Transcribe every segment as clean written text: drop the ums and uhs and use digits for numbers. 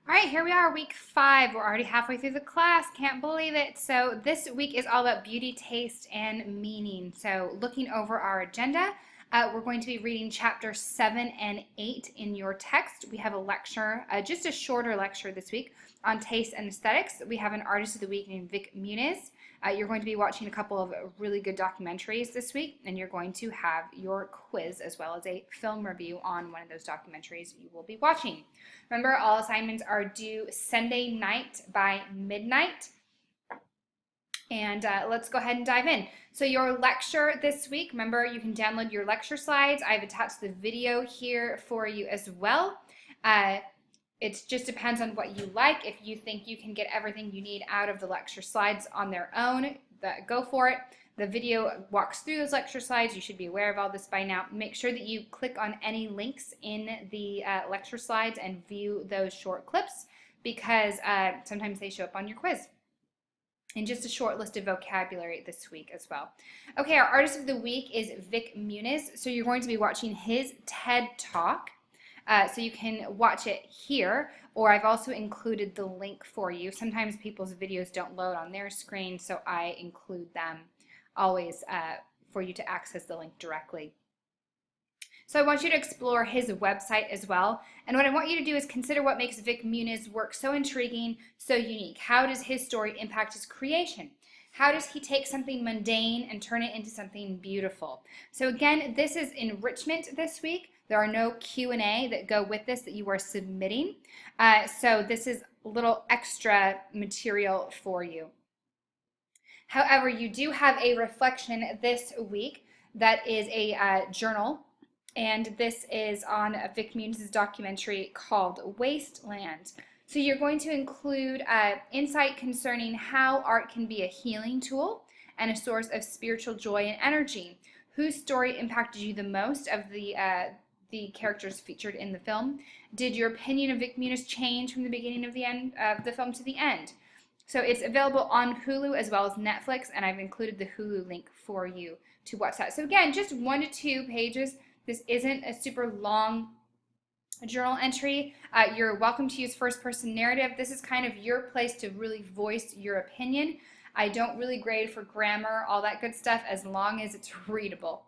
All right, here we are, week 5. We're already halfway through the class. Can't believe it. So this week is all about beauty, taste, and meaning. So looking over our agenda, we're going to be reading chapter 7 and 8 in your text. We have a lecture, just a shorter lecture this week on taste and aesthetics. We have an artist of the week named Vic Muniz. You're going to be watching a couple of really good documentaries this week, and you're going to have your quiz as well as a film review on one of those documentaries you will be watching. Remember, all assignments are due Sunday night by midnight. And let's go ahead and dive in. So your lecture this week, remember you can download your lecture slides. I've attached the video here for you as well. It just depends on what you like. If you think you can get everything you need out of the lecture slides on their own, go for it. The video walks through those lecture slides. You should be aware of all this by now. Make sure that you click on any links in the lecture slides and view those short clips because sometimes they show up on your quiz. And just a short list of vocabulary this week as well. Okay, our artist of the week is Vic Muniz. So you're going to be watching his TED Talk. So you can watch it here, or I've also included the link for you. Sometimes people's videos don't load on their screen, so I include them always for you to access the link directly. So I want you to explore his website as well. And what I want you to do is consider what makes Vic Muniz's work so intriguing, so unique. How does his story impact his creation? How does he take something mundane and turn it into something beautiful? So again, this is enrichment this week. There are no Q&A that go with this that you are submitting. So this is a little extra material for you. However, you do have a reflection this week that is a journal, and this is on Vic Muniz's documentary called Wasteland. So you're going to include insight concerning how art can be a healing tool and a source of spiritual joy and energy. Whose story impacted you the most of the characters featured in the film? Did your opinion of Vic Muniz change from the beginning of the film to the end? So it's available on Hulu as well as Netflix, and I've included the Hulu link for you to watch that. So again, just 1 to 2 pages. This isn't a super long journal entry. You're welcome to use first-person narrative. This is kind of your place to really voice your opinion. I don't really grade for grammar, all that good stuff, as long as it's readable.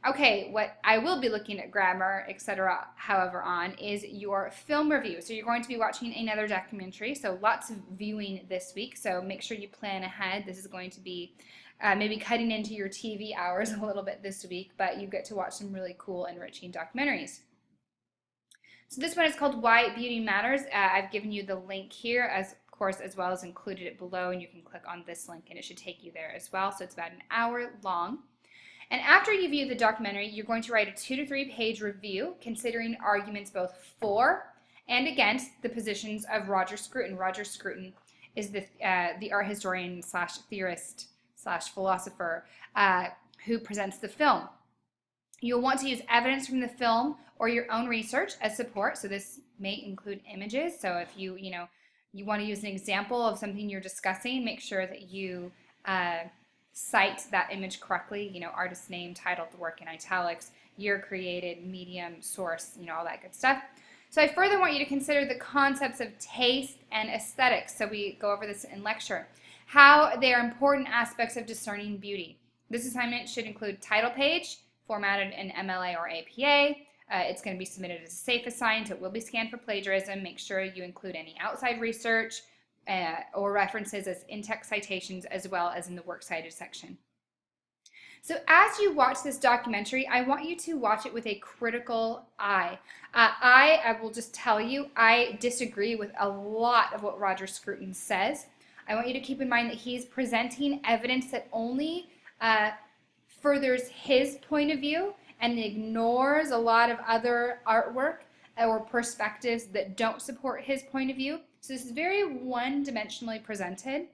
Okay, what I will be looking at grammar, etc., however, on is your film review. So you're going to be watching another documentary, so lots of viewing this week, so make sure you plan ahead. This is going to be maybe cutting into your TV hours a little bit this week, but you get to watch some really cool, enriching documentaries. So this one is called Why Beauty Matters. I've given you the link here, as of course, as well as included it below, and you can click on this link and it should take you there as well. So it's about an hour long. And after you view the documentary, you're going to write a 2 to 3 page review considering arguments both for and against the positions of Roger Scruton. Roger Scruton is the art historian slash theorist slash philosopher who presents the film. You'll want to use evidence from the film or your own research as support. So this may include images. So if you want to use an example of something you're discussing, make sure that you cite that image correctly, artist name, title of the work in italics, year created, medium, source, all that good stuff. So I further want you to consider the concepts of taste and aesthetics. So we go over this in lecture. How they are important aspects of discerning beauty. This assignment should include title page, formatted in MLA or APA. It's going to be submitted as a safe assignment. It will be scanned for plagiarism. Make sure you include any outside research or references as in-text citations, as well as in the works cited section. So as you watch this documentary, I want you to watch it with a critical eye. I will just tell you, I disagree with a lot of what Roger Scruton says. I want you to keep in mind that he's presenting evidence that only furthers his point of view and ignores a lot of other artwork or perspectives that don't support his point of view. So this is very one-dimensionally presented.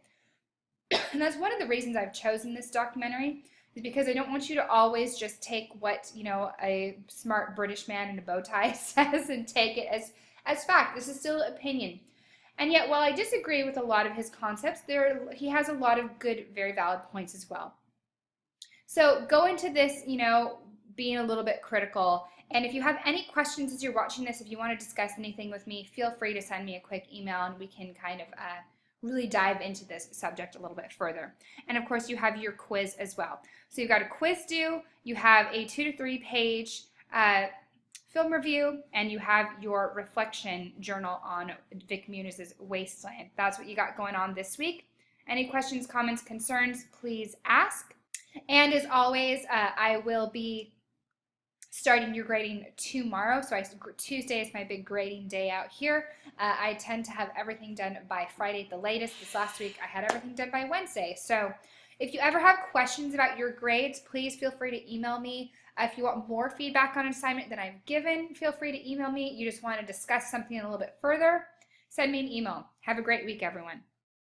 And that's one of the reasons I've chosen this documentary, is because I don't want you to always just take what, a smart British man in a bow tie says and take it as fact. This is still opinion. And yet, while I disagree with a lot of his concepts, he has a lot of good, very valid points as well. So go into this, being a little bit critical And if you have any questions as you're watching this, if you want to discuss anything with me, feel free to send me a quick email and we can kind of really dive into this subject a little bit further. And of course, you have your quiz as well. So you've got a quiz due, you have a 2 to 3 page film review, and you have your reflection journal on Vic Muniz's Wasteland. That's what you got going on this week. Any questions, comments, concerns, please ask. And as always, I will be starting your grading tomorrow. So Tuesday is my big grading day out here. I tend to have everything done by Friday at the latest. This last week I had everything done by Wednesday. So if you ever have questions about your grades, please feel free to email me. If you want more feedback on an assignment than I've given, feel free to email me. You just want to discuss something a little bit further, send me an email. Have a great week, everyone.